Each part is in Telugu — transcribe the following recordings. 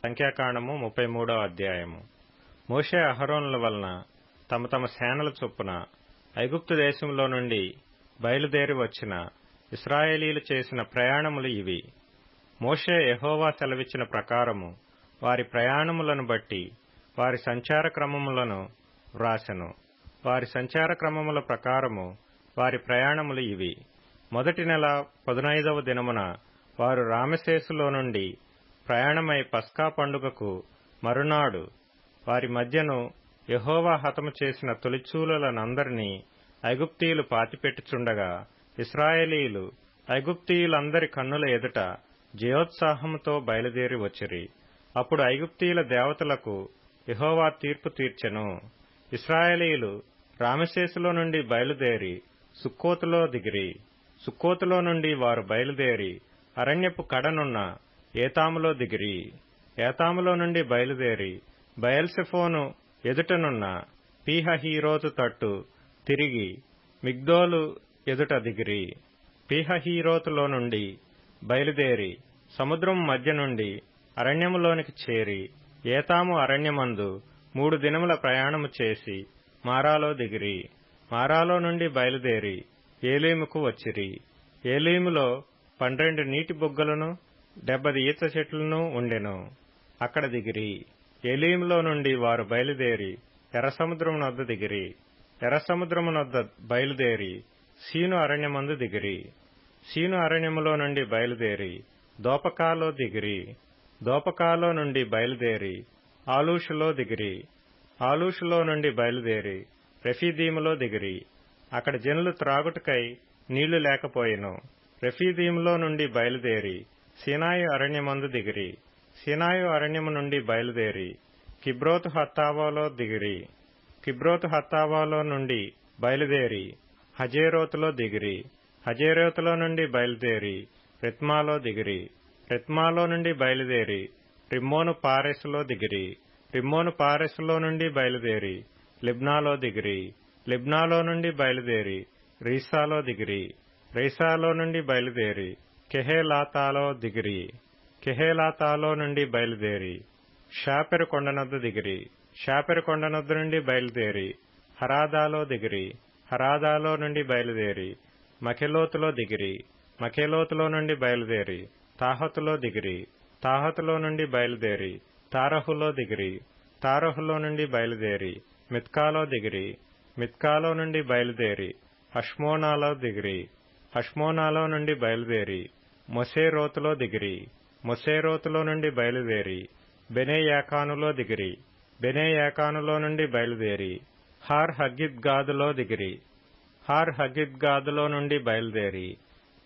సంఖ్యాకాండము 33వ అధ్యాయము. మోషే అహరోనుల వలన తమ తమ సేనల చొప్పున ఐగుప్తు దేశంలో నుండి బయలుదేరి వచ్చిన ఇశ్రాయేలీలు చేసిన ప్రయాణములు ఇవి. మోషే యెహోవా సెలవిచ్చిన ప్రకారము వారి ప్రయాణములను బట్టి వారి సంచార క్రమములను వ్రాసెను. వారి సంచార క్రమముల ప్రకారము వారి ప్రయాణములు ఇవి. మొదటి నెల 15వ దినమున వారు రామెసేసులో నుండి ప్రయాణమై పస్కా పండుగకు మరునాడు వారి మధ్యను యెహోవా హతము చేసిన తొలిచూలులనందరినీ ఐగుప్తీయులు పాతిపెట్టుచుండగా ఇశ్రాయేలీయులు ఐగుప్తీయులందరి కన్నుల ఎదుట జయోత్సాహముతో బయలుదేరి వచ్చిరి. అప్పుడు ఐగుప్తీయుల దేవతలకు యెహోవా తీర్పు తీర్చెను. ఇశ్రాయేలీయులు రామెసేసులో నుండి బయలుదేరి సుక్కోతులో దిగిరి. సుక్కోతులో నుండి వారు బయలుదేరి అరణ్యపు కడనున్న ఏతాములో దిగిరి. ఏతాములో నుండి బయలుదేరి బయల్సెఫోను ఎదుటనున్న పీహహీరోతు తట్టు తిరిగి మిగ్దోలు ఎదుట దిగిరి. పీహహీరోతులో నుండి బయలుదేరి సముద్రం మధ్య నుండి అరణ్యములోనికి చేరి ఏతాము అరణ్యమందు 3 దినముల ప్రయాణము చేసి మారాలో దిగిరి. మారాలో నుండి బయలుదేరి ఏలీముకు వచ్చిరి. ఏలీములో 12 నీటి బుగ్గలను 70 ఈత చెట్లను ఉండెను. అక్కడ దిగిరి. ఏలీములో నుండి వారు బయలుదేరి ఎర్ర సముద్రమునొద్ద దిగిరి. ఎర్ర సముద్రమునొద్ద బయలుదేరి సీను అరణ్యమందు దిగిరి. సీను అరణ్యములో నుండి బయలుదేరి దోపకాలో దిగిరి. దోపకాలో నుండి బయలుదేరి ఆలూషులో దిగిరి. ఆలూషులో నుండి బయలుదేరి రెఫీదీములో దిగిరి. అక్కడ జనులు త్రాగుటకై నీళ్లు లేకపోయెను. రెఫీదీములో నుండి బయలుదేరి సీనాయి అరణ్యమందు దిగిరి. సీనాయి అరణ్యము నుండి బయలుదేరి కిబ్రోతు హత్తావాలో దిగిరి. కిబ్రోతు హత్తావాలో నుండి బయలుదేరి హజేరోతులో దిగిరి. హజేరోతులో నుండి బయలుదేరి రిత్మాలో దిగిరి. రిత్మాలో నుండి బయలుదేరి రిమ్మోను పారెసులో దిగిరి. రిమ్మోను పారెసులో నుండి బయలుదేరి లిబ్నాలో దిగిరి. లిబ్నాలో నుండి బయలుదేరి రీసాలో దిగిరి. రీసాలో నుండి బయలుదేరి కెహేలాతాలో దిగిరి. కెహేలాతాలో నుండి బయలుదేరి షాపెరు కొండనొద్ద దిగిరి. షాపెరు కొండనొద్ద నుండి బయలుదేరి హరాదాలో దిగిరి. హరాదాలో నుండి బయలుదేరి మకెలోతులో దిగిరి. మకెలోతులో నుండి బయలుదేరి తాహతులో దిగిరి. తాహతులో నుండి బయలుదేరి తారహులో దిగిరి. తారహులో నుండి బయలుదేరి మిత్కాలో దిగిరి. మిత్కాలో నుండి బయలుదేరి హష్మోనాలో దిగిరి. హష్మోనాలో నుండి బయలుదేరి మొసేరోతులో దిగిరి. మొసేరోతులో నుండి బయలుదేరి బెనేయాకానులో దిగిరి. బెనేయాకానులో నుండి బయలుదేరి హార్ హగిద్గాదులో దిగిరి. హార్ హగిద్గాదులో నుండి బయలుదేరి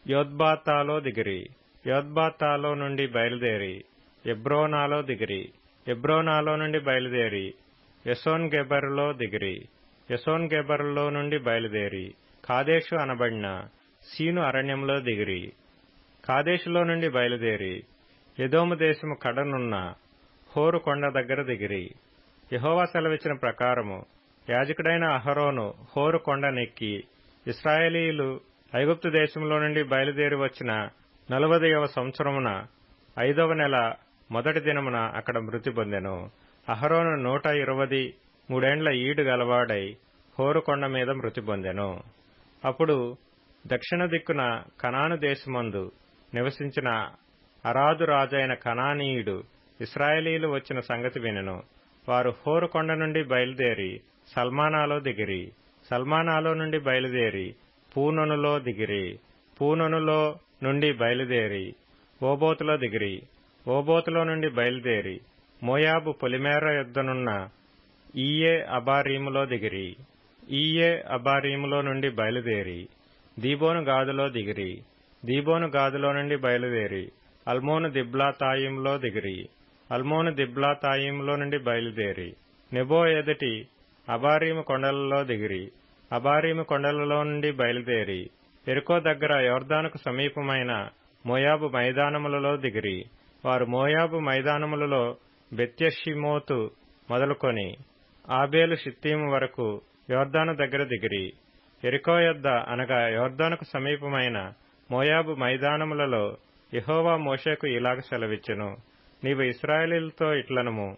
యోద్బాతాలో దిగిరి. యోద్బాతాలో నుండి బయలుదేరి ఎబ్రోనాలో దిగిరి. ఎబ్రోనాలో నుండి బయలుదేరి యెసోన్ గెబరులో దిగిరి. యెసోన్ గెబరులో నుండి బయలుదేరి కాదేషు అనబడిన సీను అరణ్యంలో దిగిరి. కాదేశులో నుండి బయలుదేరి ఎదోము దేశము కడనున్న హోరు కొండ దగ్గర దిగిరి. యెహోవా సెలవిచ్చిన ప్రకారము యాజకుడైన అహరోను హోరు కొండనెక్కి ఇశ్రాయేలీయులు ఐగుప్తు దేశంలో నుండి బయలుదేరి వచ్చిన 40వ సంవత్సరమున 5వ నెల మొదటి దినమున అక్కడ మృతి పొందెను. అహరోను 123 ఏండ్ల ఈడు గలవాడై హోరు కొండ మీద మృతి పొందెను. అప్పుడు దక్షిణ దిక్కున కనాను దేశమందు నివసించిన అరాదు రాజైన కనానీయుడు ఇశ్రాయేలీయులు వచ్చిన సంగతి వినెను. వారు హోరు కొండ నుండి బయలుదేరి సల్మానాలో దిగిరి. సల్మానాలో నుండి బయలుదేరి పూనొనులో దిగిరి. పూనొనులో నుండి బయలుదేరి ఓబోతులో దిగిరి. ఓబోతులో నుండి బయలుదేరి మోయాబు పొలిమేర యొద్దనున్న ఈయే అబారీములో దిగిరి. ఈయే అబారీములో నుండి బయలుదేరి దీబోను గాదులో దిగిరి. దీబోను గాదులో నుండి బయలుదేరి అల్మోను దిబ్లాతాయిములో దిగిరి. అల్మోను దిబ్లాతాయిములో నుండి బయలుదేరి నెబో ఎదుటి అబారీము కొండలలో దిగిరి. అబారీము కొండలలో నుండి బయలుదేరి ఎరుకో దగ్గర యోర్దానుకు సమీపమైన మోయాబు మైదానములలో దిగిరి. వారు మోయాబు మైదానములలో బెత్యషిమోతు మొదలుకొని ఆబేలు షిత్తీము వరకు యోర్దాను దగ్గర దిగిరి. ఎరికో యొద్ద అనగా యోర్దానుకు సమీపమైన మోయాబు మైదానములలో యెహోవా మోషేకు ఇలాగ సెలవిచ్చెను. నీవు ఇశ్రాయేలీయులతో ఇట్లనుము,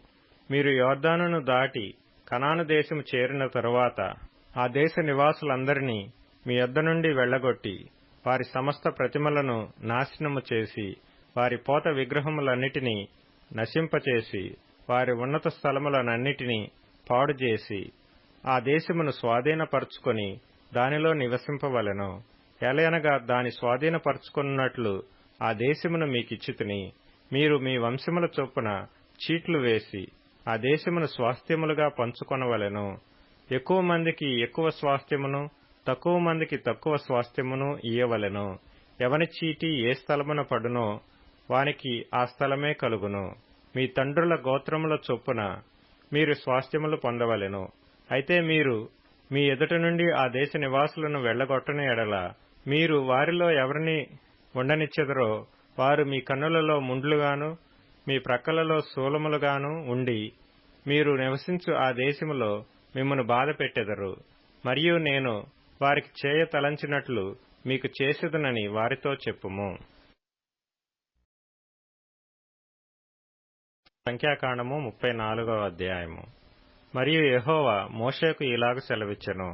మీరు యొర్దానును దాటి కనాను దేశము చేరిన తరువాత ఆ దేశ నివాసులందరినీ మీ యొద్ద నుండి వెళ్లగొట్టి వారి సమస్త ప్రతిమలను నాశనము చేసి వారి పోత విగ్రహములన్నిటినీ నశింపచేసి వారి ఉన్నత స్థలములనన్నిటినీ పాడుచేసి ఆ దేశమును స్వాధీనపరుచుకొని దానిలో నివసింపవలెను. ఎలయనగా దాని స్వాధీనపరుచుకున్నట్లు ఆ దేశమును మీకిచ్చితిని. మీరు మీ వంశముల చొప్పున చీట్లు వేసి ఆ దేశమును స్వాస్థ్యములుగా పంచుకొనవలెను. ఎక్కువ మందికి ఎక్కువ స్వాస్థ్యమును, తక్కువ మందికి తక్కువ స్వాస్థ్యమును ఇయ్యవలెను. ఎవని చీటి ఏ స్థలమున పడునో వానికి ఆ స్థలమే కలుగును. మీ తండ్రుల గోత్రముల చొప్పున మీరు స్వాస్థ్యములు పొందవలెను. అయితే మీరు మీ ఎదుట నుండి ఆ దేశ నివాసులను వెళ్లగొట్టని ఎడల మీరు వారిలో ఎవరిని ఉండనిచ్చెదరో వారు మీ కన్నులలో ముండ్లుగాను మీ ప్రక్కలలో శూలములుగాను ఉండి మీరు నివసించు ఆ దేశములో మిమ్మను బాధ పెట్టెదరు. మరియు నేను వారికి చేయ తలంచినట్లు మీకు చేసేదనని వారితో చెప్పుము. సంఖ్యాకాండము 34వ అధ్యాయము. మరియు యెహోవా మోషేకు ఇలాగ సెలవిచ్చెను,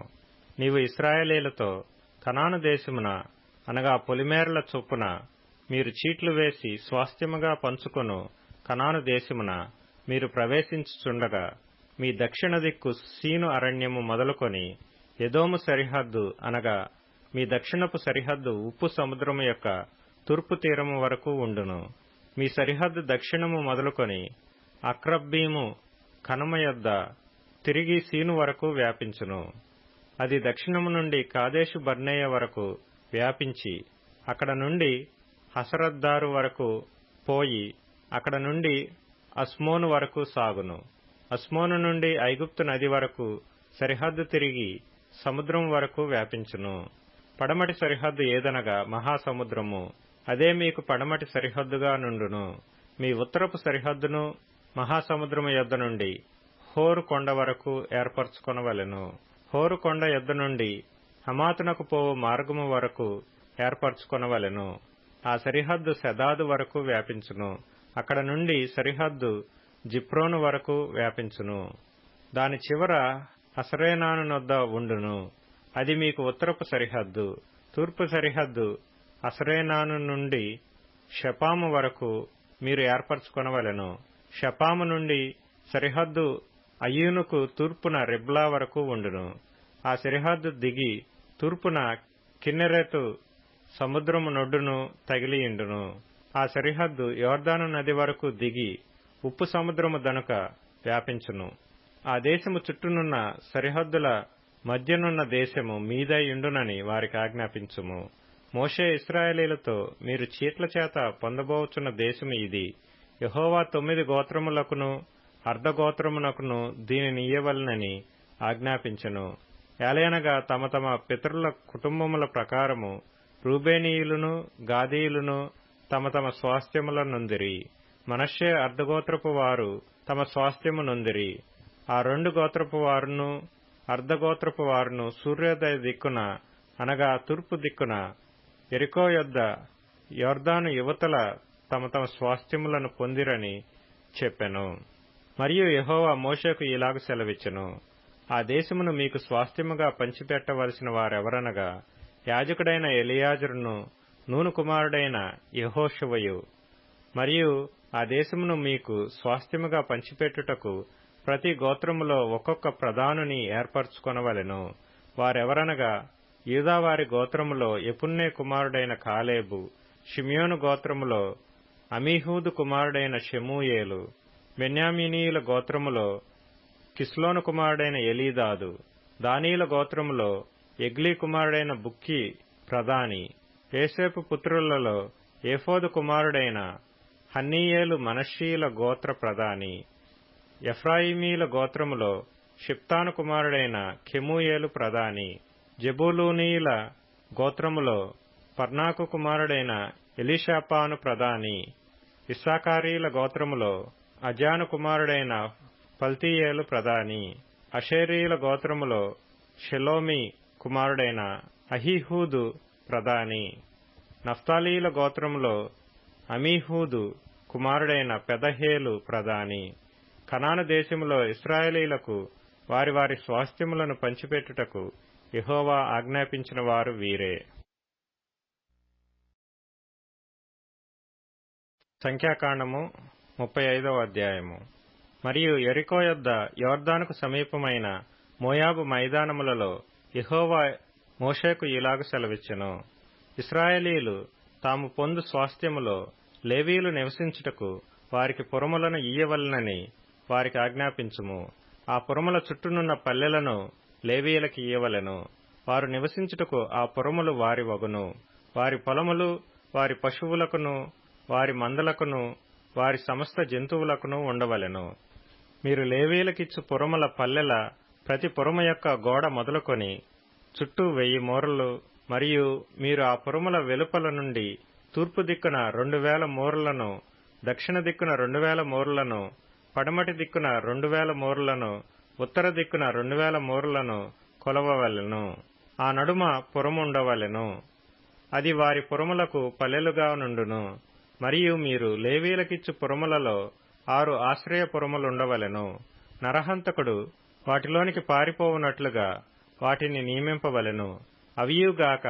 నీవు ఇశ్రాయేలీయులతో కనాను దేశమున అనగా పొలిమేరల చొప్పున మీరు చీట్లు వేసి స్వాస్థ్యముగా పంచుకొను కనాను దేశమున మీరు ప్రవేశించుచుండగా మీ దక్షిణ దిక్కు సీను అరణ్యము మొదలుకొని ఎదోము సరిహద్దు అనగా మీ దక్షిణపు సరిహద్దు ఉప్పు సముద్రము యొక్క తూర్పు తీరము వరకు ఉండును. మీ సరిహద్దు దక్షిణము మొదలుకొని అక్రబ్బీము కనుమ యొద్ద తిరిగి సీను వరకు వ్యాపించును. అది దక్షిణము నుండి కాదేషు బర్నేయ వరకు వ్యాపించి అక్కడ నుండి హసరద్దారు వరకు పోయి అక్కడ నుండి అస్మోను వరకు సాగును. అస్మోను నుండి ఐగుప్తు నది వరకు సరిహద్దు తిరిగి సముద్రం వరకు వ్యాపించును. పడమటి సరిహద్దు ఏదనగా మహాసముద్రము, అదే మీకు పడమటి సరిహద్దుగా నుండును. మీ ఉత్తరపు సరిహద్దును మహాసముద్రము యొద్ద నుండి హోరు కొండ వరకు ఏర్పరచుకొనవలెను. హోరు కొండ యొద్ద నుండి హమాతునకు పోవు మార్గము వరకు ఏర్పరచుకొనవలెను. ఆ సరిహద్దు సెదాదు వరకు వ్యాపించును. అక్కడ నుండి సరిహద్దు జిప్రోను వరకు వ్యాపించును. దాని చివర హసరేనానునొద్ద ఉండును. అది మీకు ఉత్తరపు సరిహద్దు. తూర్పు సరిహద్దు హసరేనాను నుండి షపాము వరకు మీరు ఏర్పరచుకొనవలెను. షపాము నుండి సరిహద్దు అయ్యూనుకు తూర్పున రిబ్లా వరకు ఉండును. ఆ సరిహద్దు దిగి తూర్పున కిన్నెరెతు సముద్రము నొడ్డును తగిలియుండును. ఆ సరిహద్దు యొర్దాను నది వరకు దిగి ఉప్పు సముద్రము దనుక వ్యాపించును. ఆ దేశము చుట్టూనున్న సరిహద్దుల మధ్యనున్న దేశము మీదయుండునని వారికి ఆజ్ఞాపించుము. మోషే ఇశ్రాయేలీయులతో మీరు చీట్ల చేత పొందబోచున్న దేశము ఇది. యెహోవా 9 గోత్రములకును అర్ధగోత్రమునకును దీనినియ్యవలెనని ఆజ్ఞాపించెను. ఏలయనగా తమ తమ పితరుల కుటుంబముల ప్రకారము రూబేనీయులును గాదీయులును తమ తమ స్వాస్థ్యముల నొందిరి. మనష్షే అర్ధగోత్రపు వారు తమ స్వాస్థ్యము నొందిరి. ఆ 2 గోత్రపు వారును అర్ధగోత్రపు వారును సూర్యోదయ దిక్కున అనగా తూర్పు దిక్కున యెరికో యొద్ద యొర్దాను యువతల తమ తమ స్వాస్థ్యములను పొందిరని చెప్పెను. మరియు యెహోవా మోషేకు ఇలాగ సెలవిచ్చెను, ఆ దేశమును మీకు స్వాస్థ్యముగా పంచిపెట్టవలసిన వారెవరనగా యాజకుడైన ఎలియాజరును నూను కుమారుడైన యెహోషువయు. మరియు ఆ దేశమును మీకు స్వాస్థ్యముగా పంచిపెట్టుటకు ప్రతి గోత్రములో ఒక్కొక్క ప్రధానుని ఏర్పరచుకొనవలెను. వారెవరనగా యూదావారి గోత్రములో యెఫున్నె కుమారుడైన కాలేబు, షిమ్యోను గోత్రములో అమీహూదు కుమారుడైన షెమూయేలు, బెన్యామీనీయుల గోత్రములో కిస్లోను కుమారుడైన ఎలీదాదు, దానీయుల గోత్రములో ఎగ్లీ కుమారుడైన బుక్కి ప్రధాని, యోసేపు పుత్రులలో ఏఫోదు కుమారుడైన హన్నీయేలు మనష్షీయుల గోత్ర ప్రధాని, ఎఫ్రాయిమీల గోత్రములో షిప్తాను కుమారుడైన కెమూయేలు ప్రధాని, జెబూలూనీయుల గోత్రములో పర్నాకు కుమారుడైన ఎలీషాపాను ప్రధాని, ఇస్సాకారీల గోత్రములో అజాను కుమారుడైన పల్తీయేలు ప్రధాని, అషేరీయుల గోత్రములో షెలోమి కుమారుడైన అహీహూదు ప్రధాని, నఫ్తాలీయుల గోత్రములో అమీహూదు కుమారుడైన పెదహేలు ప్రధాని. కనాను దేశములో ఇశ్రాయేలీయులకు వారి వారి స్వాస్థ్యములను పంచిపెట్టుటకు యెహోవా ఆజ్ఞాపించిన వారు వీరే. సంఖ్యాకాండము 35వ అధ్యాయము. మరియు యెరికో యొద్ద యొర్దానుకు సమీపమైన మోయాబు మైదానములలో యెహోవా మోషేకు ఇలాగు సెలవిచ్చెను. ఇశ్రాయేలీయులు తాము పొందు స్వాస్థ్యములో లేవీయులు నివసించుటకు వారికి పురములను ఇయ్యవలెనని వారికి ఆజ్ఞాపించుము. ఆ పురముల చుట్టూనున్న పల్లెలను లేవీయులకి ఇయ్యవలెను. వారు నివసించుటకు ఆ పురములు వారి వగును. వారి పొలములు వారి పశువులకును వారి మందలకును వారి సమస్త జంతువులకును ఉండవలెను. మీరు లేవీయులకిచ్చు పురముల పల్లెల ప్రతి పురము యొక్క గోడ మొదలుకొని చుట్టూ 1000 మూరలు, మరియు మీరు ఆ పురముల వెలుపల నుండి తూర్పు దిక్కున 2000 మూరలను, దక్షిణ దిక్కున 2000 మూరలను, పడమటి దిక్కున 2000 మూరలను, ఉత్తర దిక్కున 2000 మూరలను కొలవవలెను. ఆ నడుమ పురముండవలెను. అది వారి పురములకు పల్లెలుగా నుండును. మరియు మీరు లేవీయులకిచ్చు పురములలో 6 ఆశ్రయపురములుండవలెను. నరహంతకుడు వాటిలోనికి పారిపోవునట్లుగా వాటిని నియమింపవలెను. అవియుగాక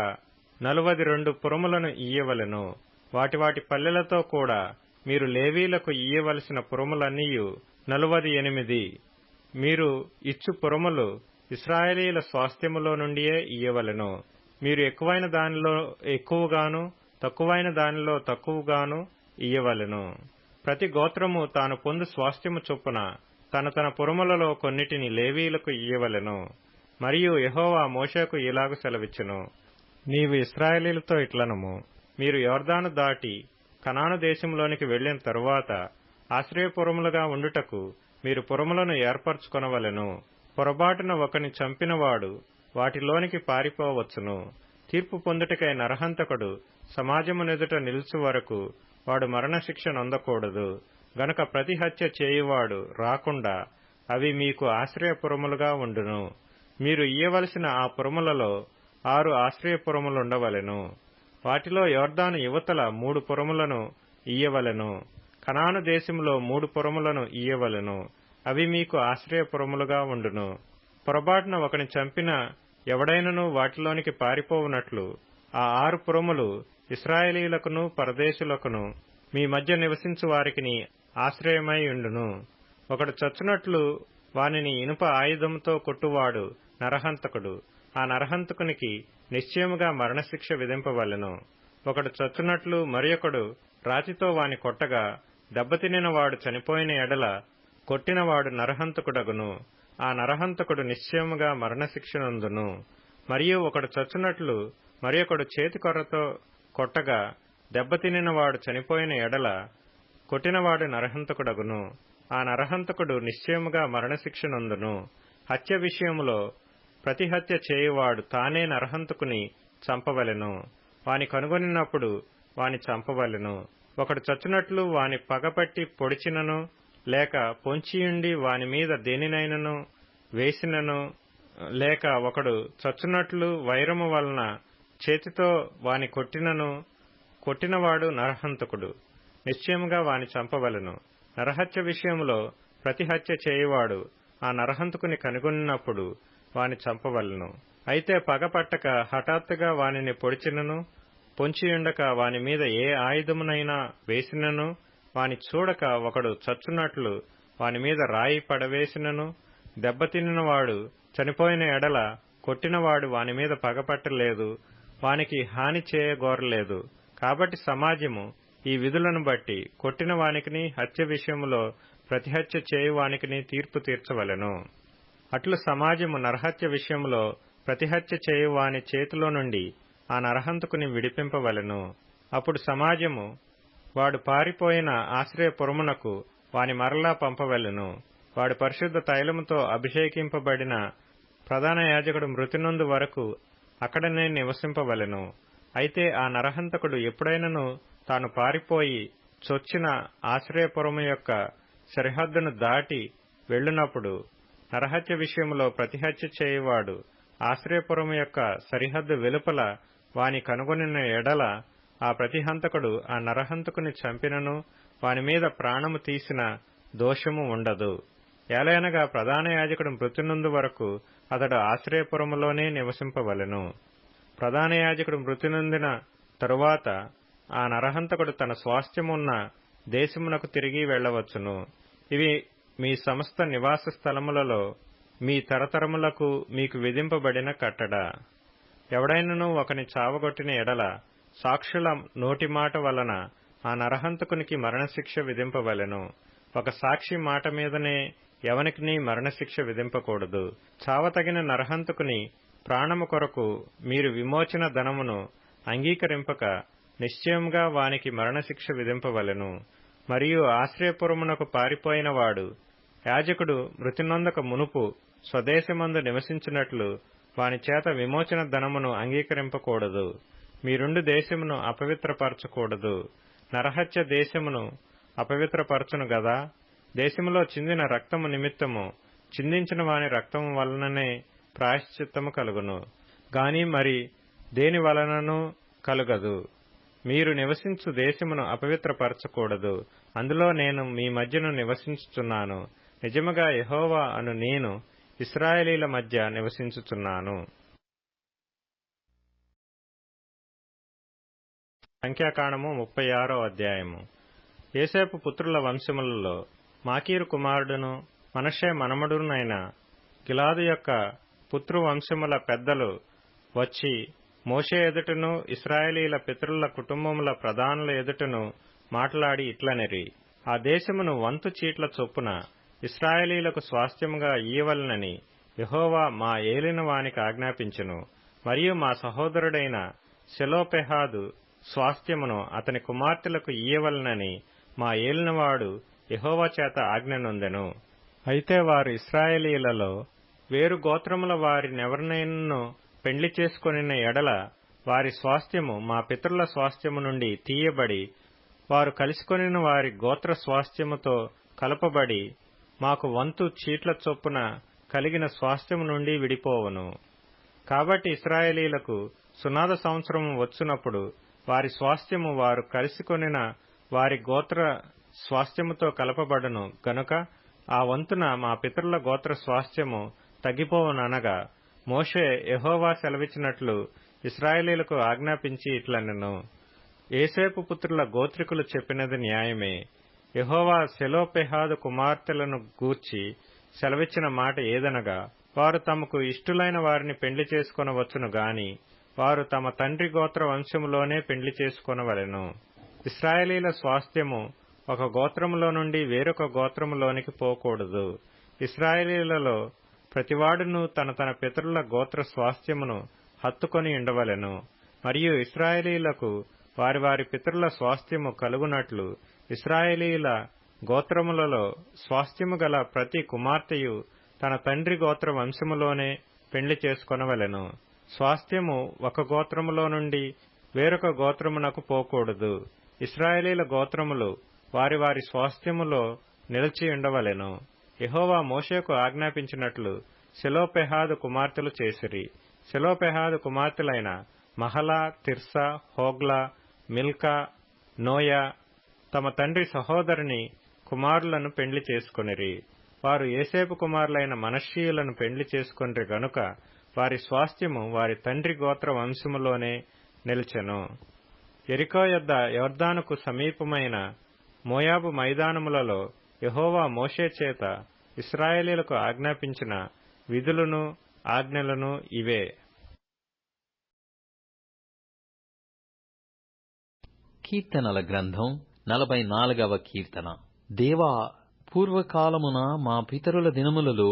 42 పురములను ఇయ్యవలెను. వాటి వాటి పల్లెలతో కూడా మీరు లేవీయులకు ఇయ్యవలసిన పురములన్నీయు 48. మీరు ఇచ్చు పురములు ఇశ్రాయేలీయుల స్వాస్థ్యములో నుండియే ఇయ్యవలెను. మీరు ఎక్కువైన దానిలో ఎక్కువగాను తక్కువైన దానిలో తక్కువగాను ఇయ్యవలెను. ప్రతి గోత్రము తాను పొందు స్వాస్థ్యము చొప్పున తన తన పురములలో కొన్నిటిని లేవీయులకు ఇయ్యవలెను. మరియు యెహోవా మోషేకు ఇలాగు సెలవిచ్చెను. నీవు ఇశ్రాయేలీయులతో ఇట్లనుము. మీరు యొర్దాను దాటి కనాను దేశంలోనికి వెళ్లిన తరువాత ఆశ్రయపురములుగా ఉండుటకు మీరు పురములను ఏర్పరచుకొనవలెను. పొరబాటున ఒకని చంపినవాడు వాటిలోనికి పారిపోవచ్చును. తీర్పు పొందుటకై నరహంతకుడు సమాజమునెదుట నిలుచు వరకు వాడు మరణశిక్ష నొందకూడదు. గనుక ప్రతి హత్య చేయువాడు రాకుండా అవి మీకు ఆశ్రయపురములుగా ఉండును. మీరు ఇయ్యవలసిన ఆ పురములలో 6 ఆశ్రయపురములుండవలెను. వాటిలో యొర్దాను యువతల 3 పురములను ఇయ్యవలెను. కనాను దేశంలో 3 పురములను ఇయ్యవలెను. అవి మీకు ఆశ్రయపురములుగా ఉండును. పొరబాటున ఒకని చంపిన ఎవడైనను వాటిలోనికి పారిపోవునట్లు ఆ 6 పురములు ఇశ్రాయేలీయులకును పరదేశులకును మీ మధ్య నివసించు వారికిని ఆశ్రయమై ఉండును. ఒకడు చచ్చునట్లు వానిని ఇనుప ఆయుధంతో కొట్టువాడు నరహంతకుడు. ఆ నరహంతకునికి నిశ్చయముగా మరణశిక్ష విధింపవలెను. ఒకడు చచ్చునట్లు మరియొకడు రాతితో వాని కొట్టగా దెబ్బతినిన వాడు చనిపోయిన ఎడల కొట్టినవాడు నరహంతకుడగును. ఆ నరహంతకుడు నిశ్చయముగా మరణశిక్ష నొందును. మరియు ఒకడు చచ్చునట్లు మరియొకడు చేతికొర్రతో కొట్టగా దెబ్బతినిన వాడు చనిపోయిన ఎడల కొట్టినవాడు నరహంతకుడగును. ఆ నరహంతకుడు నిశ్చయముగా మరణశిక్ష నొందును. హత్య విషయములో ప్రతి హత్య చేయువాడు తానే నరహంతకుని చంపవలెను. వాని కనుగొనినప్పుడు వాని చంపవలెను. ఒకడు చచ్చునట్లు వాని పగపట్టి పొడిచినను లేక పొంచియుండి వాని మీద దేనినైనను వేసినను, లేక ఒకడు చచ్చునట్లు వైరము వలన చేతితో వాని కొట్టినను, కొట్టినవాడు నరహంతకుడు. నిశ్చయముగా వాని చంపవలెను. నరహత్య విషయంలో ప్రతి హత్య చేయువాడు ఆ నరహంతకుని కనుగొన్నప్పుడు వాని చంపవలెను. అయితే పగపట్టక హఠాత్తుగా వానిని పొడిచినను, పొంచియుండక వాని మీద ఏ ఆయుధమునైనా వేసినను, వాని చూడక ఒకడు చచ్చునట్లు వాని మీద రాయి పడవేసినను, దెబ్బతినినవాడు చనిపోయిన ఎడల కొట్టినవాడు వాని మీద పగపట్టలేదు, వానికి హాని చేయగోరలేదు. కాబట్టి సమాజము ఈ విధులను బట్టి కొట్టిన వానికిని హత్య విషయములో ప్రతిహత్య చేయువానికిని తీర్పు తీర్చవలెను. అట్లు సమాజము నరహత్య విషయంలో ప్రతిహత్య చేయువాని చేతిలో నుండి ఆ నరహంతకుని విడిపింపవలెను. అప్పుడు సమాజము వాడు పారిపోయిన ఆశ్రయపురమునకు వాని మరలా పంపవలెను. వాడు పరిశుద్ధ తైలముతో అభిషేకింపబడిన ప్రధాన యాజకుడు మృతినొందు వరకు అక్కడనే నివసింపవలెను. అయితే ఆ నరహంతకుడు ఎప్పుడైనను తాను పారిపోయి చొచ్చిన ఆశ్రయపురము యొక్క సరిహద్దును దాటి వెళ్ళునప్పుడు నరహత్య విషయంలో ప్రతిహత్య చేయువాడు ఆశ్రయపురము యొక్క సరిహద్దు వెలుపల వాని కనుగొనిన ఎడల ఆ ప్రతిహంతకుడు ఆ నరహంతకుని చంపినను వాని మీద ప్రాణము తీసిన దోషము ఉండదు. ఏలయనగా ప్రధాన యాజకుడు మృతి నొందు వరకు అతడు ఆశ్రయపురములోనే నివసింపవలెను. ప్రధాన యాజకుడు మృతి నొందిన తరువాత ఆ నరహంతకుడు తన స్వాస్థ్యమున్న దేశమునకు తిరిగి వెళ్లవచ్చును. ఇవి మీ సమస్త నివాస స్థలములలో మీ తరతరములకు మీకు విధింపబడిన కట్టడ. ఎవడైనను ఒకని చావగొట్టిన ఎడల సాక్షుల నోటి మాట వలన ఆ నరహంతకునికి మరణశిక్ష విధింపవలెను. ఒక సాక్షి మాట మీదనే ఎవనికిని మరణశిక్ష విధింపకూడదు. చావతగిన నరహంతకుని ప్రాణము కొరకు మీరు విమోచన ధనమును అంగీకరింపక నిశ్చయముగా వానికి మరణశిక్ష విధింపవలెను. మరియు ఆశ్రయపురమునకు పారిపోయిన వాడు యాజకుడు మృతి నొందక మునుపు స్వదేశమందు నివసించినట్లు వాని చేత విమోచన ధనమును అంగీకరింపకూడదు. మీరుండు దేశమును అపవిత్రపరచకూడదు. నరహత్య దేశమును అపవిత్రపరచును గదా. దేశములో చిందిన రక్తము నిమిత్తము చిందించిన వాని రక్తము వలననే ప్రాయశ్చిత్తము కలుగును గాని మరి దేని వలనను కలుగదు. మీరు నివసించు దేశమును అపవిత్రపరచకూడదు. అందులో నేను మీ మధ్యను నివసించుచున్నాను. నిజముగా యెహోవా అను నేను ఇశ్రాయేలీల మధ్య నివసించుచున్నాను. సంఖ్యాకాండము 36వ అధ్యాయము. యోసేపు పుత్రుల వంశములలో మాకీరు కుమారుడును మనష్షే మనమడునైన గిలాదు యొక్క పుత్రువంశముల పెద్దలు వచ్చి మోషే ఎదుటను ఇశ్రాయేలీల పితరుల కుటుంబముల ప్రధానుల ఎదుటను మాట్లాడి ఇట్లనిరి. ఆ దేశమును వంతు చీట్ల చొప్పున ఇశ్రాయేలీలకు స్వాస్థ్యముగా ఇయ్యవలెనని యెహోవా మా ఏలిన వానికి ఆజ్ఞాపించెను. మరియు మా సహోదరుడైన సెలోపెహాదు స్వాస్థ్యమును అతని కుమార్తెలకు ఇయ్యవలెనని మా ఏలినవాడు యెహోవా చేత ఆజ్ఞ నొందెను. అయితే వారు ఇశ్రాయేలీలలో వేరు గోత్రముల వారినెవరినైనను పెండ్లి చేసుకొనిన ఎడల వారి స్వాస్థ్యము మా పితరుల స్వాస్థ్యము నుండి తీయబడి వారు కలిసికొనిన వారి గోత్ర స్వాస్థ్యముతో కలపబడి మాకు వంతు చీట్ల చొప్పున కలిగిన స్వాస్థ్యము నుండి విడిపోవును. కాబట్టి ఇశ్రాయేలీలకు సునాద సంవత్సరము వచ్చునప్పుడు వారి స్వాస్థ్యము వారు కలిసికొనిన వారి గోత్ర స్వాస్థ్యముతో కలపబడును గనుక ఆ వంతున మా పితరుల గోత్ర స్వాస్థ్యము తగ్గిపోవుననగా మోషే యెహోవా సెలవిచ్చినట్లు ఇశ్రాయేలీలకు ఆజ్ఞాపించి ఇట్లనెను. యోసేపు పుత్రుల గోత్రికులు చెప్పినది న్యాయమే. యెహోవా సెలోపెహాదు కుమార్తెలను గూర్చి సెలవిచ్చిన మాట ఏదనగా వారు తమకు ఇష్టులైన వారిని పెండ్లి చేసుకొనవచ్చును గాని వారు తమ తండ్రి గోత్ర వంశములోనే పెండ్లి చేసుకొనవలెను. ఇశ్రాయేలీల స్వాస్థ్యము ఒక గోత్రములో నుండి వేరొక గోత్రములోనికి పోకూడదు. ఇశ్రాయేలీలలో ప్రతివాడును తన తన పితరుల గోత్ర స్వాస్థ్యమును హత్తుకొని ఉండవలెను. మరియు ఇశ్రాయేలీలకు వారి వారి పితరుల స్వాస్థ్యము కలుగునట్లు ఇశ్రాయేలీల గోత్రములలో స్వాస్థ్యము గల ప్రతి కుమార్తెయు తన తండ్రి గోత్ర వంశములోనే పెండ్లి చేసుకొనవలెను. స్వాస్థ్యము ఒక గోత్రములో నుండి వేరొక గోత్రమునకు పోకూడదు. ఇశ్రాయేలీల గోత్రములు వారి వారి స్వాస్థ్యములో నిలిచి ఉండవలెను. యెహోవా మోషేకు ఆజ్ఞాపించినట్లు సెలోపెహాదు కుమార్తెలు చేసిరి. సెలోపెహాదు కుమార్తెలైన Mahlah, Tirzah, Hoglah, Milcah, Noah తమ తండ్రి సహోదరుని కుమారులను పెండ్లి చేసుకొనిరి. వారు యోసేపు కుమారులైన మనష్షీయులను పెండ్లి చేసుకొనిరి గనుక వారి స్వాస్థ్యము వారి తండ్రి గోత్ర వంశములోనే నిలిచెను. యెరికో యొద్ద యొర్దానుకు సమీపమైన మోయాబు మైదానములలో యెహోవా మోషే చేత ఇశ్రాయేలీలకు ఆజ్ఞాపించిన విధులను ఆజ్ఞలను ఇవే. కీర్తనల గ్రంథం 44వ కీర్తన. దేవా, పూర్వకాలమున మా పితరుల దినములలో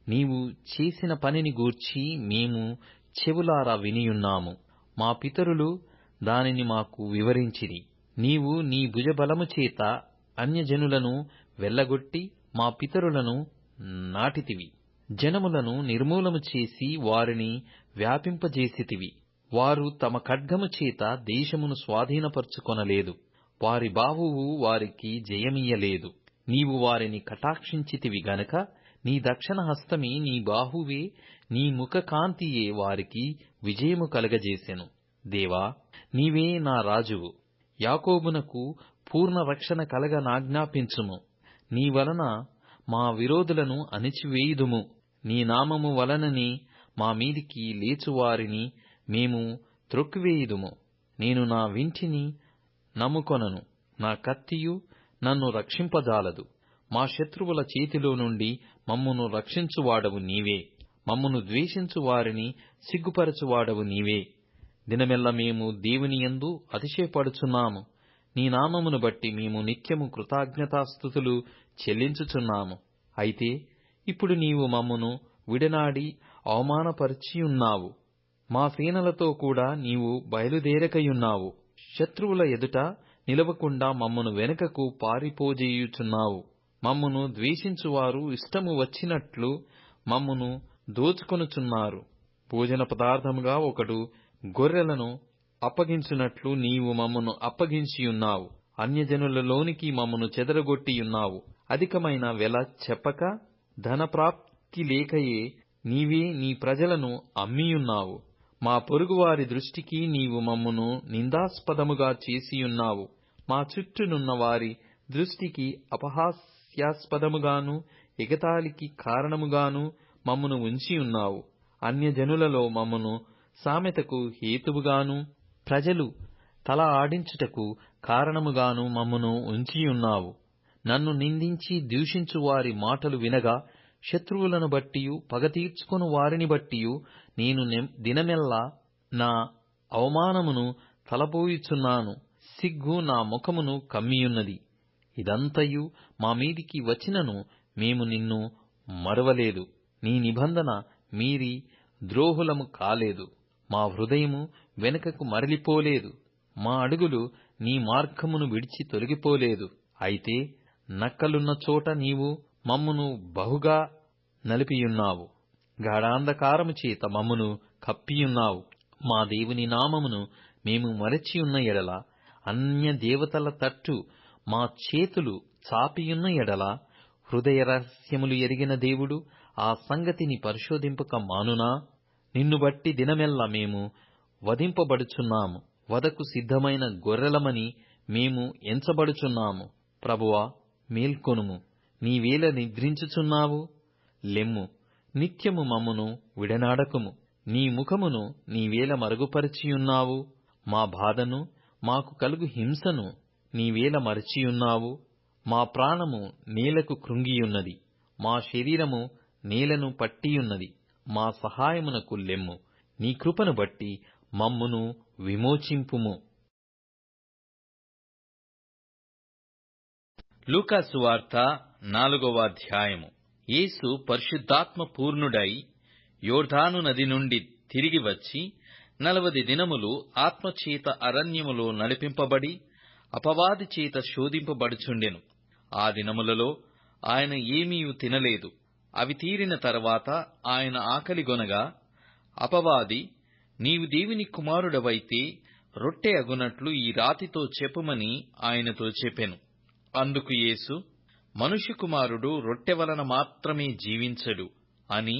నీవు చేసిన పనిని గూర్చి మేము చెవులారా వినియున్నాము. మా పితరులు దానిని మాకు వివరించిరి. నీవు నీ భుజబలము చేత అన్యజనులను వెళ్లగొట్టి మా పితరులను నాటితివి. జనములను నిర్మూలము చేసి వారిని వ్యాపింపజేసితివి. వారు తమ ఖడ్గము చేత దేశమును స్వాధీనపరుచుకొనలేదు. వారి బాహువు వారికి జయమియ్యలేదు. నీవు వారిని కటాక్షించితివి గనుక నీ దక్షిణ హస్తమే, నీ బాహువే, నీ ముఖకాంతియే వారికి విజయము కలగజేసెను. దేవా, నీవే నా రాజువు. యాకోబునకు పూర్ణ రక్షణ కలగనాజ్ఞాపించుము. నీ వలన మా విరోధులను అణిచివేయుదుము. నీ నామము వలనని మా మీదికి లేచువారిని మేము త్రొక్కివేయుదుము. నేను నా వింటిని నమ్ముకొనను, నా కత్తియు నన్ను రక్షింపజాలదు. మా శత్రువుల చేతిలో నుండి మమ్మును రక్షించువాడవు నీవే. మమ్మును ద్వేషించు వారిని సిగ్గుపరచువాడవు నీవే. దినమెల్ల మేము దేవుని యందు అతిశయపడుచున్నాము. నీ నామమును బట్టి మేము నిత్యము కృతజ్ఞతాస్తుతులు చెల్లించుచున్నాము. అయితే ఇప్పుడు నీవు మమ్మును విడనాడి అవమానపరిచియున్నావు. మా సేనలతో కూడా నీవు బయలుదేరకయున్నావు. శత్రువుల ఎదుట నిలవకుండా మమ్మును వెనుకకు పారిపోజేయుచున్నావు. మమ్మును ద్వేషించువారు ఇష్టము వచ్చినట్లు మమ్మును దోచుకొనుచున్నారు. భోజన పదార్థముగా ఒకడు గొర్రెలను అప్పగించున్నట్లు నీవు మమ్మును అప్పగించియున్నావు. అన్యజనులలోనికి మమ్మును చెదరగొట్టియున్నావు. అధికమైన వెల చెప్పక ధనప్రాప్తి లేకయే నీవే నీ ప్రజలను అమ్మియున్నావు. మా పొరుగువారి దృష్టికి నీవు మమ్మును నిందాస్పదముగా చేసియున్నావు. మా చుట్టూనున్న వారి దృష్టికి అపహాస్యాస్పదముగాను ఎగతాళికి కారణముగాను మమ్మును ఉంచియున్నావు. అన్యజనులలో మమ్మును సామెతకు హేతువుగాను ప్రజలు తల ఆడించుటకు కారణముగాను మమ్మును ఉంచియున్నావు. నన్ను నిందించి దూషించు వారి మాటలు వినగా శత్రువులను బట్టియు పగ తీర్చుకొను వారిని బట్టియు నేను దినమెల్లా నా అవమానమును తలపోయుచున్నాను. సిగ్గు నా ముఖమును కమ్మియున్నది. ఇదంతయు మా మీదికి వచ్చినను మేము నిన్ను మరువలేదు. నీ నిబంధన మీరి ద్రోహులము కాలేదు. మా హృదయము వెనుకకు మరలిపోలేదు. మా అడుగులు నీ మార్గమును విడిచి తొలగిపోలేదు. అయితే నక్కలున్న చోట నీవు మమ్మును బహుగా నలిపియున్నావు. గాఢాంధకారము చేత మమ్మును కప్పియున్నావు. మా దేవుని నామమును మేము మరచియున్న ఎడల, అన్య దేవతల తట్టు మా చేతులు చాపియున్న ఎడల, హృదయ రహస్యములు ఎరిగిన దేవుడు ఆ సంగతిని పరిశోధింపక మానునా? నిన్ను బట్టి దినమెల్లా మేము వధింపబడుచున్నాము. వధకు సిద్ధమైన గొర్రెలమని మేము ఎంచబడుచున్నాము. ప్రభువా, మేల్కొనుము. నీవేళ నిద్రించుచున్నావు? లెమ్ము, నిత్యము మమ్మును విడనాడకుము. నీ ముఖమును నీవేళ మరుగుపరిచియున్నావు? మా బాధను, మాకు కలుగు హింసను నీవేళ మరచియున్నావు? మా ప్రాణము నేలకు కృంగియున్నది. మా శరీరము నేలను పట్టియున్నది. మా సహాయమునకు లెమ్ము. నీ కృపను బట్టి మమ్మును విమోచింపుము. లూకా సువార్త 4వ అధ్యాయము. యేసు పరిశుద్ధాత్మ పూర్ణుడై యోర్దాను నది నుండి తిరిగి వచ్చి 40 దినములు ఆత్మచేత అరణ్యములో నడిపింపబడి అపవాది చేత శోధింపబడుచుండెను. ఆ దినములలో ఆయన ఏమీయు తినలేదు. అవి తీరిన తరువాత ఆయన ఆకలిగొనగా అపవాది, నీవు దేవుని కుమారుడవైతే రొట్టె అగునట్లు ఈ రాతితో చెప్పుమని ఆయనతో చెప్పెను. అందుకు యేసు, మనుష్య కుమారుడు రొట్టె వలన మాత్రమే జీవించడు అని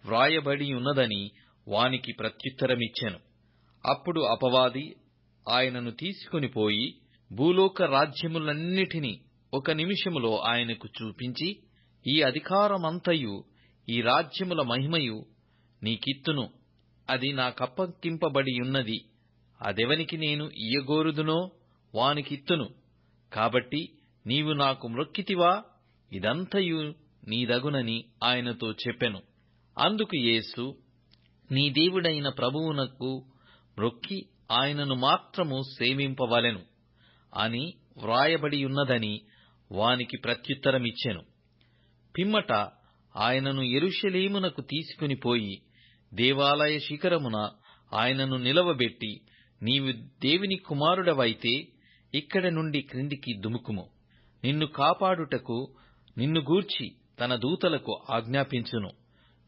వ్రాయబడి ఉన్నదని వానికి ప్రత్యుత్తరమిచ్చెను. అప్పుడు అపవాది ఆయనను తీసుకొనిపోయి భూలోక రాజ్యములన్నిటినీ ఒక నిమిషములో ఆయనకు చూపించి, ఈ అధికారమంతయు ఈ రాజ్యముల మహిమయు నీకిత్తును. అది నాకప్పగింపబడియున్నది. అదెవనికి నేను ఇయ్యగోరుదునో వానికిత్తును. కాబట్టి నీవు నాకు మ్రొక్కితివా? ఇదంతయు నీదగునని ఆయనతో చెప్పెను. అందుకు యేసు, నీ దేవుడైన ప్రభువునకు మ్రొక్కి ఆయనను మాత్రము సేవింపవలెను అని వ్రాయబడియున్నదని వానికి ప్రత్యుత్తరమిచ్చెను. పిమ్మట ఆయనను యెరూషలేమునకు తీసుకునిపోయి దేవాలయ శిఖరమున ఆయనను నిలవబెట్టి, నీవు దేవుని కుమారుడవైతే ఇక్కడి నుండి క్రిందికి దుముకుము. నిన్ను కాపాడుటకు నిన్ను గూర్చి తన దూతలకు ఆజ్ఞాపించును.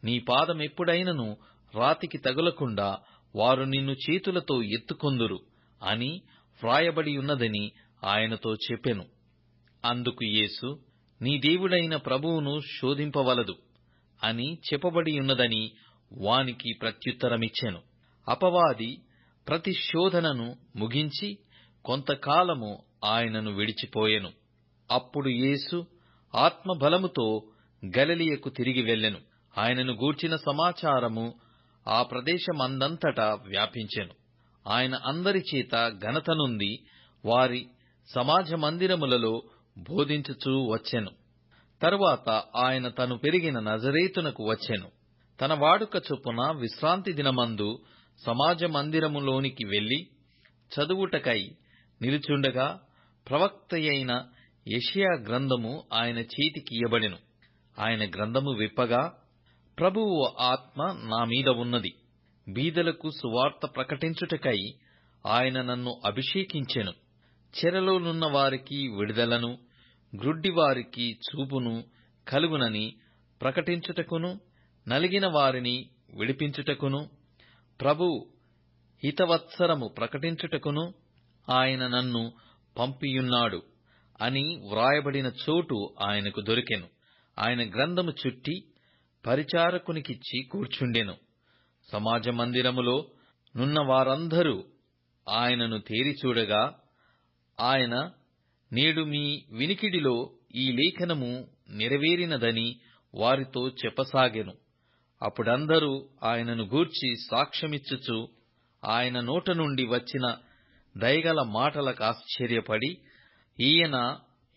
నీ పాదమెప్పుడైనను రాతికి తగులకుండా వారు నిన్ను చేతులతో ఎత్తుకొందురు అని వ్రాయబడియున్నదని ఆయనతో చెప్పెను. అందుకు యేసు, నీ దేవుడైన ప్రభువును శోధింపవలదు అని చెప్పబడియున్నదని వానికి ప్రత్యుత్తరమిచ్చెను. అపవాది ప్రతిశోధనను ముగించి కొంతకాలము ఆయనను విడిచిపోయెను. అప్పుడు యేసు ఆత్మబలముతో గలిలయకు తిరిగి వెళ్ళెను. ఆయనను గూర్చిన సమాచారము ఆ ప్రదేశమందంతటా వ్యాపించెను. ఆయన అందరి చేత ఘనత నొంది వారి సమాజ మందిరములలో బోధించుచూ వచ్చెను. తరువాత ఆయన తను పెరిగిన నజరేతునకు వచ్చెను. తన వాడుక చొప్పున విశ్రాంతి దినమందు సమాజ మందిరములోనికి వెళ్లి చదువుటకై నిలుచుండగా ప్రవక్తయైన యెషయా గ్రంథము ఆయన చేతికి ఇయ్యబడెను. ఆయన గ్రంథము విప్పగా, ప్రభువు ఆత్మ నా మీద ఉన్నది, బీదలకు సువార్త ప్రకటించుటకై ఆయన నన్ను అభిషేకించెను. చెరలోనున్న వారికి విడుదలను, గ్రుడ్డివారికి చూపును కలుగునని ప్రకటించుటకును, నలిగిన వారిని విడిపించుటకును, ప్రభువు హితవత్సరము ప్రకటించుటకును ఆయన నన్ను పంపియున్నాడు అని వ్రాయబడిన చోటు ఆయనకు దొరికెను. ఆయన గ్రంథము చుట్టి పరిచారకునికిచ్చి కూర్చుండెను. సమాజ మందిరములో నున్న వారందరూ ఆయనను తేరిచూడగా, ఆయన, నేడు మీ వినికిడిలో ఈ లేఖనము నెరవేరినదని వారితో చెప్పసాగెను. అప్పుడందరూ ఆయనను గూర్చి సాక్ష్యమిచ్చుచు ఆయన నోట నుండి వచ్చిన దయగల మాటలకు ఆశ్చర్యపడి, ఈయన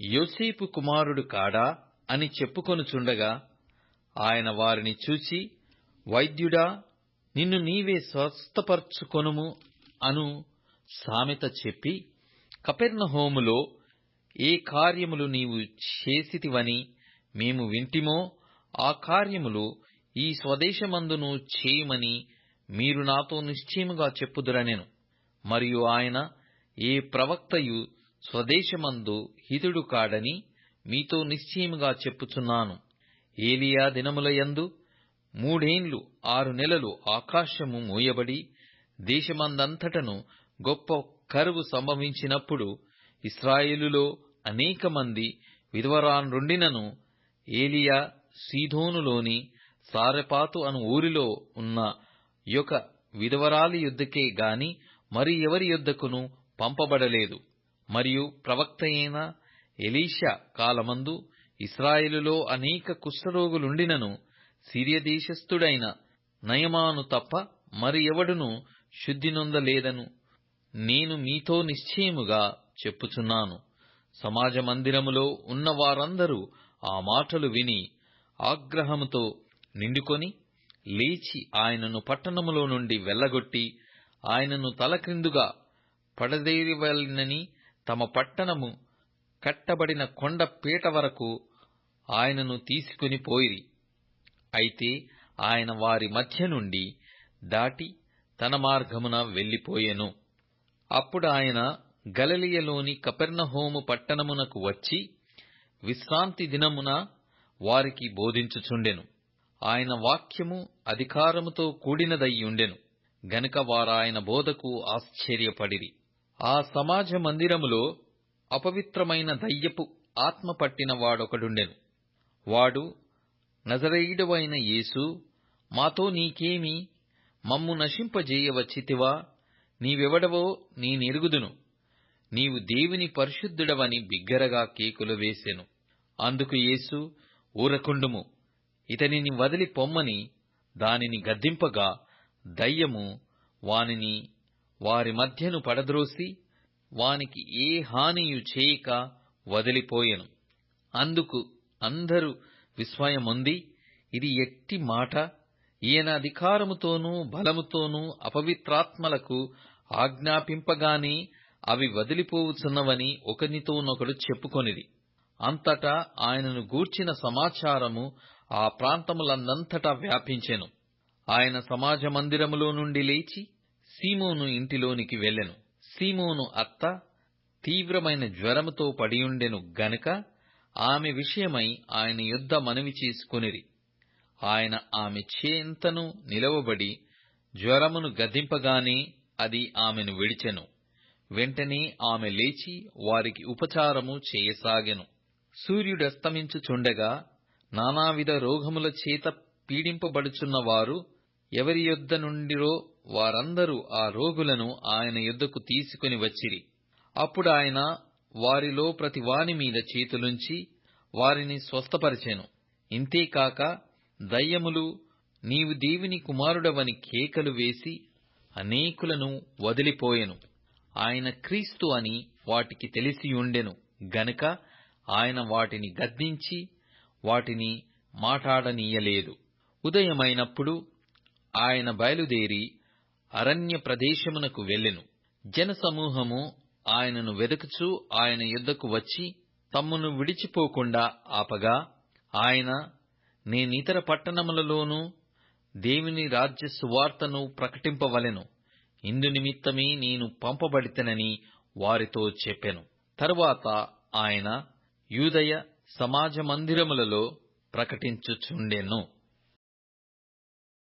యోసేపు కుమారుడు కాడా అని చెప్పుకొనుచుండగా, ఆయన వారిని చూచి, వైద్యుడా, నిన్ను నీవే స్వస్థపరచుకొనుము అను సామెత చెప్పి, కపెర్నహూములో ఏ కార్యములు నీవు చేసితివని మేము వింటిమో ఆ కార్యములు ఈ స్వదేశమందును చేయమని మీరు నాతో నిశ్చయముగా చెప్పుదురనెను. మరియు ఆయన, ఏ ప్రవక్తయు స్వదేశమందు హితుడు కాడని మీతో నిశ్చయముగా చెప్పుచున్నాను. ఏలియా దినములయందు 3 6 నెలలు ఆకాశము మూయబడి దేశమందంతటను గొప్ప కరువు సంభవించినప్పుడు ఇశ్రాయేలులో అనేక మంది విధవరాండ్రుండినను ఏలియా సీదోనులోని సారెపాతు అను ఊరిలో ఉన్న యొక విధవరాలి యొద్దకే గాని మరి ఎవరి యొద్దకును పంపబడలేదు. మరియు ప్రవక్తయైన ఎలీషా కాలమందు ఇశ్రాయేలులో అనేక కుష్ఠరోగులుండినను సిరియా దేశస్థుడైన నయమాను తప్ప మరి ఎవడును శుద్ధి నొందలేదను నేను మీతో నిశ్చయముగా చెప్పుచున్నాను. సమాజ మందిరములో ఉన్న వారందరూ ఆ మాటలు విని ఆగ్రహముతో నిండుకొని లేచి ఆయనను పట్టణములో నుండి వెళ్లగొట్టి ఆయనను తలక్రిందుగా పడదేరివలెనని తమ పట్టణము కట్టబడిన కొండ పీట వరకు ఆయనను తీసుకుని పోయిరి. అయితే ఆయన వారి మధ్య నుండి దాటి తన మార్గమున వెళ్లిపోయెను. అప్పుడు ఆయన గలిలయలోని కపెర్నహూము పట్టణమునకు వచ్చి విశ్రాంతి దినమున వారికి బోధించుచుండెను. ఆయన వాక్యము అధికారముతో కూడినదయ్యుండెను గనుక వారాయన బోధకు ఆశ్చర్యపడిరి. ఆ సమాజ మందిరములో అపవిత్రమైన దయ్యపు ఆత్మ పట్టిన వాడొకడుండెను. వాడు, నజరేయుడవైన యేసు, మాతో నీకేమి? మమ్ము నశింపజేయవచ్చితివా? నీవెవడవో నేనెరుగుదును. నీవు దేవుని పరిశుద్ధుడవని బిగ్గరగా కేకులు వేసెను. అందుకు యేసు, ఊరకుండుము, ఇతనిని వదిలి పొమ్మని దానిని గద్దింపగా దయ్యము వానిని వారి మధ్యను పడద్రోసి వానికి ఏ హానియు చేయక వదిలిపోయెను. అందుకు అందరూ విస్మయమొంది, ఇది ఎట్టి మాట! ఈయన అధికారముతోనూ బలముతోనూ అపవిత్రాత్మలకు ఆజ్ఞాపింపగానే అవి వదిలిపోవుచున్నవని ఒకనితోనొకడు చెప్పుకొనిరి. అంతటా ఆయనను గూర్చిన సమాచారము ఆ ప్రాంతములందంతటా వ్యాపించెను. ఆయన సమాజ మందిరములో నుండి లేచి సీమోను ఇంటిలోనికి వెళ్ళెను. సీమోను అత్త తీవ్రమైన జ్వరముతో పడియుండెను గనుక ఆమె విషయమై ఆయన యొద్ద మనవి చేసుకొనిరి. ఆయన ఆమె చేంతను నిలవబడి జ్వరమును గద్దింపగానే అది ఆమెను విడిచెను. వెంటనే ఆమె లేచి వారికి ఉపచారము చేయసాగెను. సూర్యుడస్తమించుచుండగా నానావిధ రోగముల చేత పీడింపబడుచున్న వారు ఎవరి యొద్ద నుండిరో వారందరూ ఆ రోగులను ఆయన యొద్దకు తీసుకుని వచ్చిరి. అప్పుడు ఆయన వారిలో ప్రతి వాని మీద చేతులుంచి వారిని స్వస్థపరిచెను. ఇంతేకాక దయ్యములు నీవు దేవుని కుమారుడవని కేకలు వేసి అనేకులను వదిలిపోయెను. ఆయన క్రీస్తు అని వాటికి తెలిసియుండెను గనుక ఆయన వాటిని గద్దించి వాటిని మాటాడనీయలేదు. ఉదయమైనప్పుడు ఆయన బయలుదేరి అరణ్య ప్రదేశమునకు వెళ్ళెను. జనసమూహము ఆయనను వెదకుచూ ఆయన యొద్దకు వచ్చి తమ్మును విడిచిపోకుండా ఆపగా ఆయన, నేనితర పట్టణములలోనూ దేవుని రాజ్య సువార్తను ప్రకటింపవలెను, ఇందునిమిత్తమే నేను పంపబడితెనని వారితో చెప్పెను. తరువాత ఆయన యూదయ సమాజ మందిరములలో ప్రకటించుచుండెను.